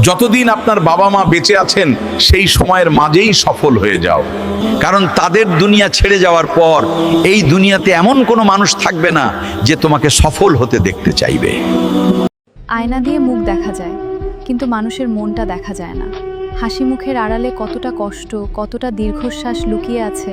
যতদিন আপনার বাবা মা বেঁচে আছেন সেই সময়ের মাঝেই সফল হয়ে যাও, কারণ তাদের দুনিয়া ছেড়ে যাওয়ার পর এই দুনিয়াতে এমন কোনো মানুষ থাকবে না যে তোমাকে সফল হতে দেখতে চাইবে। আয়না দিয়ে মুখ দেখা যায়, কিন্তু মানুষের মনটা দেখা যায় না। হাসি মুখের আড়ালে কতটা কষ্ট, কতটা দীর্ঘশ্বাস লুকিয়ে আছে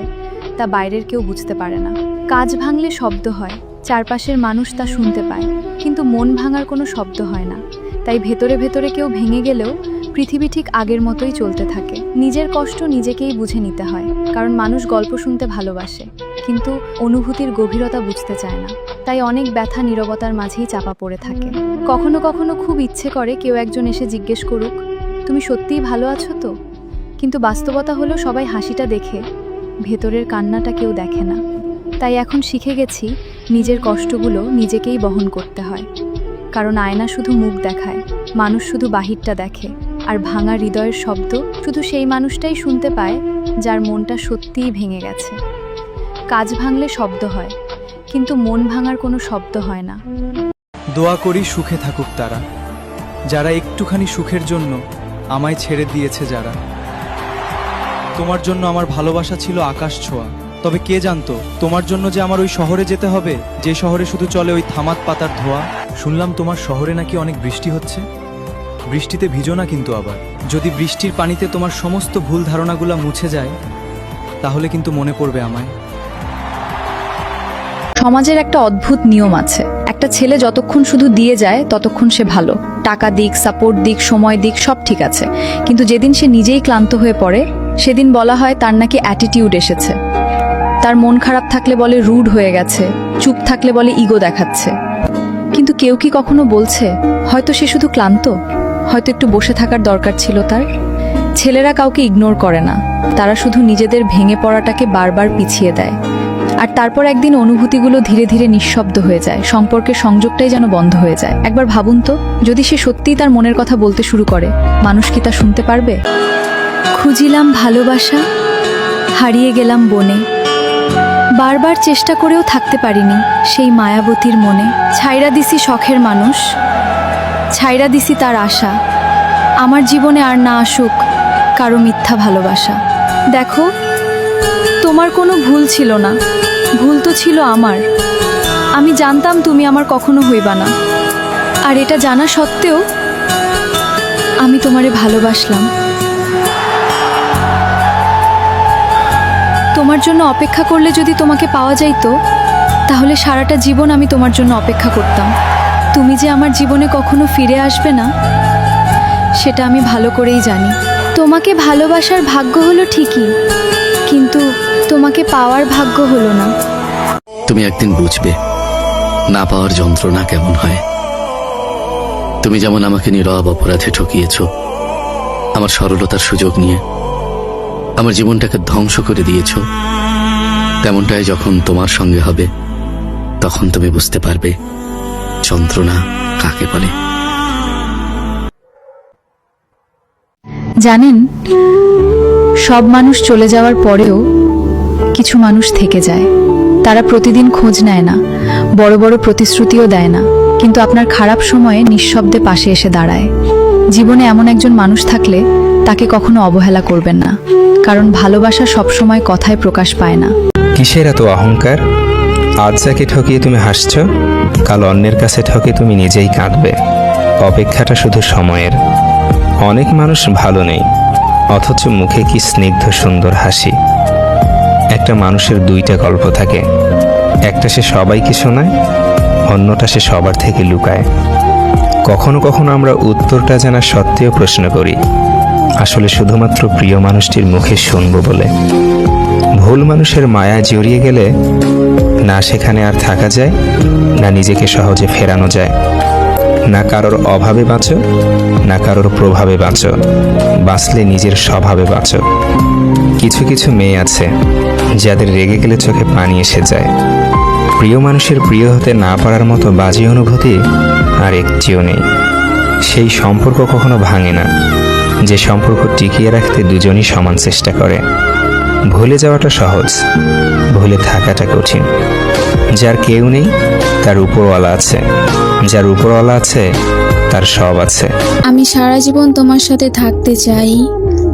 তা বাইরের কেউ বুঝতে পারে না। কাঁচ ভাঙলে শব্দ হয়, চারপাশের মানুষ তা শুনতে পায়, কিন্তু মন ভাঙার কোনো শব্দ হয় না। তাই ভেতরে ভেতরে কেউ ভেঙে গেলেও পৃথিবী ঠিক আগের মতোই চলতে থাকে। নিজের কষ্ট নিজেকেই বুঝে নিতে হয়, কারণ মানুষ গল্প শুনতে ভালোবাসে, কিন্তু অনুভূতির গভীরতা বুঝতে চায় না। তাই অনেক ব্যথা নীরবতার মাঝেই চাপা পড়ে থাকে। কখনো কখনো খুব ইচ্ছে করে কেউ একজন এসে জিজ্ঞেস করুক, তুমি সত্যিই ভালো আছো তো? কিন্তু বাস্তবতা হলো সবাই হাসিটা দেখে, ভেতরের কান্নাটা কেউ দেখে না। তাই এখন শিখে গেছি নিজের কষ্টগুলো নিজেকেই বহন করতে হয়, কারণ আয়না শুধু মুখ দেখায়, মানুষ শুধু বাহিরটা দেখে, আর ভাঙা হৃদয়ের শব্দ শুধু সেই মানুষটাই শুনতে পায় যার মনটা সত্যিই ভেঙে গেছে। কাঁচ ভাঙলে শব্দ হয়, কিন্তু মন ভাঙার কোনো শব্দ হয় না। দোয়া করি সুখে থাকুক তারা, যারা একটুখানি সুখের জন্য আমায় ছেড়ে দিয়েছে। যারা তোমার জন্য আমার ভালোবাসা ছিল আকাশ ছোঁয়া, তবে কে জানতো তোমার জন্য যে আমার ওই শহরে যেতে হবে, যে শহরে শুধু চলে ওই থামাত পাতার ধোয়া। শুনলাম তোমার শহরে নাকি অনেক বৃষ্টি হচ্ছে। বৃষ্টিতে ভিজো না কিন্তু আবার। যদি বৃষ্টির পানিতে তোমার সমস্ত ভুল ধারণাগুলো মুছে যায়, তাহলে কিন্তু মনে পড়বে আমায়। সমাজের একটা অদ্ভুত নিয়ম আছে, একটা ছেলে যতক্ষণ শুধু দিয়ে যায় ততক্ষণ সে ভালো। টাকা দিক, সাপোর্ট দিক, সময় দিক, সব ঠিক আছে, কিন্তু যেদিন সে নিজেই ক্লান্ত হয়ে পড়ে সেদিন বলা হয় তার নাকি অ্যাটিটিউড এসেছে। তার মন খারাপ থাকলে বলে রুড হয়ে গেছে, চুপ থাকলে বলে ইগো দেখাচ্ছে। কিন্তু কেউ কি কখনো বলছে হয়তো সে শুধু ক্লান্ত, হয়তো একটু বসে থাকার দরকার ছিল তার? ছেলেরা কাউকে ইগনোর করে না, তারা শুধু নিজেদের ভেঙে পড়াটাকে বারবার পিছিয়ে দেয়। আর তারপর একদিন অনুভূতিগুলো ধীরে ধীরে নিঃশব্দ হয়ে যায়, সম্পর্কের সংযোগটাই যেন বন্ধ হয়ে যায়। একবার ভাবুন তো, যদি সে সত্যিই তার মনের কথা বলতে শুরু করে, মানুষ কি তা শুনতে পারবে? খুঁজিলাম ভালোবাসা, হারিয়ে গেলাম বনে, বারবার চেষ্টা করেও থাকতে পারিনি সেই মায়াবতীর মনে। ছাইরা দিছি শখের মানুষ, ছাইরা দিছি তার আশা, আমার জীবনে আর না আসুক কারো মিথ্যা ভালোবাসা। দেখো, তোমার কোনো ভুল ছিল না, ভুল তো ছিল আমার। আমি জানতাম তুমি আমার কখনো হইবা না, আর এটা জানা সত্ত্বেও আমি তোমারে ভালোবাসলাম। তোমার জন্য অপেক্ষা করলে যদি তোমাকে পাওয়া যাইতো, তাহলে সারাটা জীবন আমি তোমার জন্য অপেক্ষা করতাম। তুমি যে আমার জীবনে কখনো ফিরে আসবে না, সেটা আমি ভালো করেই জানি। তোমাকে ভালোবাসার ভাগ্য হলো ঠিকই, কিন্তু তোমাকে পাওয়ার ভাগ্য হলো না। তুমি একদিন বুঝবে না পাওয়ার যন্ত্রণা কেমন হয়। তুমি যেমন আমাকে নীরব অপরাধে ঠকিয়েছ, আমার সরলতার সুযোগ নিয়ে আমার জীবনটাকে ধ্বংস করে দিয়েছ, তেমনটাই যখন তোমার সঙ্গে হবে, তখন তুমি বুঝতে পারবে যন্ত্রণা কাকে বলে। জানেন, সব মানুষ চলে যাওয়ার পরেও কিছু মানুষ থেকে যায়। তারা প্রতিদিন খোঁজ নেয় না, বড় বড় প্রতিশ্রুতিও দেয় না, কিন্তু আপনার খারাপ সময়ে নিঃশব্দে পাশে এসে দাঁড়ায়। জীবনে এমন একজন মানুষ থাকলে তাকে কখনো অবহেলা করবেন না, কারণ ভালোবাসা সবসময় কথায় প্রকাশ পায় না। কিসের এত অহংকার? আজ যাকে ঠকিয়ে তুমি হাসছ, কাল অন্যের কাছে ঠকে তুমি নিজেই কাঁদবে। অপেক্ষাটা শুধু সময়ের। অনেক মানুষ ভালো নেই, অথচ মুখে কি স্নিগ্ধ সুন্দর হাসি। একটা মানুষের দুইটা গল্প থাকে, একটা সে সবাইকে শোনায়, অন্যটা সে সবার থেকে লুকায়। কখনো কখনো আমরা উত্তরটা জানা সত্ত্বেও প্রশ্ন করি, আসলে শুধুমাত্র প্রিয় মানুষটির মুখে শুনবো বলে। ভুল মানুষের মায়া জড়িয়ে গেলে না সেখানে আর থাকা যায়, না নিজেকে সহজে ফেরানো যায়। না কারোর অভাবে বাঁচো, না কারোর প্রভাবে বাঁচো, বাঁচলে নিজের স্বভাবে বাঁচো। কিছু কিছু মেয়ে আছে যাদের রেগে গেলে চোখে পানি এসে যায়। প্রিয় মানুষের প্রিয় হতে না পারার মতো বাজে অনুভূতি আর একটিও নেই। সেই সম্পর্ক কখনো ভাঙে না, যে সম্পর্ক টিকিয়ে রাখতে দুজনই সমান চেষ্টা করে। ভুলে যাওয়াটা সহজ, ভুলে থাকাটা কঠিন। যার কেউ নেই তার উপরওয়ালা আছে, যার উপরওয়ালা আছে তার সব আছে। আমি সারা জীবন তোমার সাথে থাকতে চাই।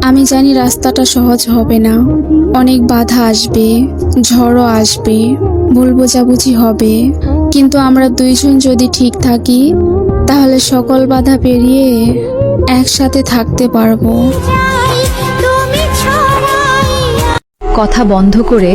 আমি জানি রাস্তাটা সহজ হবে না, অনেক বাধা আসবে, ঝড়ও আসবে, ভুল বোঝাবুঝি হবে, কিন্তু আমরা দুইজন যদি ঠিক থাকি তাহলে সকল বাধা পেরিয়ে একসাথে থাকতে পারবো। কথা বন্ধ করে